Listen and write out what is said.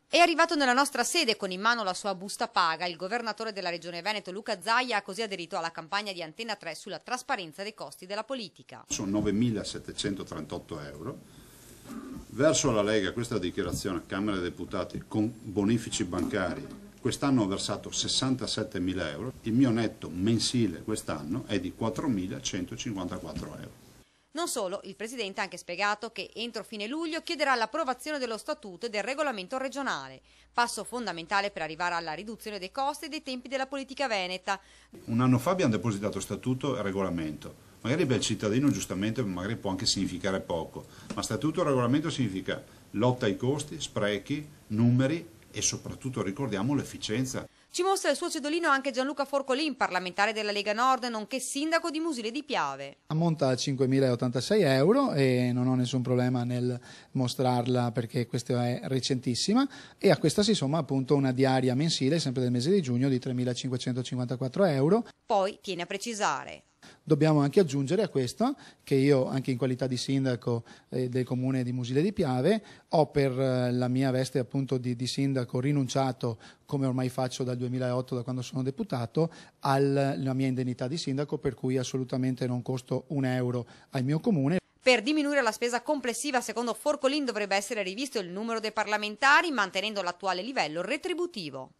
È arrivato nella nostra sede con in mano la sua busta paga. Il governatore della Regione Veneto Luca Zaia ha così aderito alla campagna di Antenna 3 sulla trasparenza dei costi della politica. Sono 9.738 euro. Verso la Lega questa dichiarazione Camera dei Deputati con bonifici bancari. Quest'anno ho versato 67.000 euro. Il mio netto mensile quest'anno è di 4.154 euro. Non solo, il Presidente ha anche spiegato che entro fine luglio chiederà l'approvazione dello Statuto e del regolamento regionale, passo fondamentale per arrivare alla riduzione dei costi e dei tempi della politica veneta. Un anno fa abbiamo depositato Statuto e regolamento. Magari per il cittadino giustamente magari può anche significare poco, ma Statuto e regolamento significa lotta ai costi, sprechi, numeri e soprattutto ricordiamo l'efficienza. Ci mostra il suo cedolino anche Gianluca Forcolin, parlamentare della Lega Nord, nonché sindaco di Musile di Piave. Ammonta a 5.086 euro e non ho nessun problema nel mostrarla perché questa è recentissima, e a questa si somma appunto una diaria mensile, sempre del mese di giugno, di 3.554 euro. Poi tiene a precisare: dobbiamo anche aggiungere a questo che io, anche in qualità di sindaco del comune di Musile di Piave, ho per la mia veste appunto di sindaco rinunciato, come ormai faccio dal 2008, da quando sono deputato, alla mia indennità di sindaco, per cui assolutamente non costo un euro al mio comune. Per diminuire la spesa complessiva, secondo Forcolin, dovrebbe essere rivisto il numero dei parlamentari, mantenendo l'attuale livello retributivo.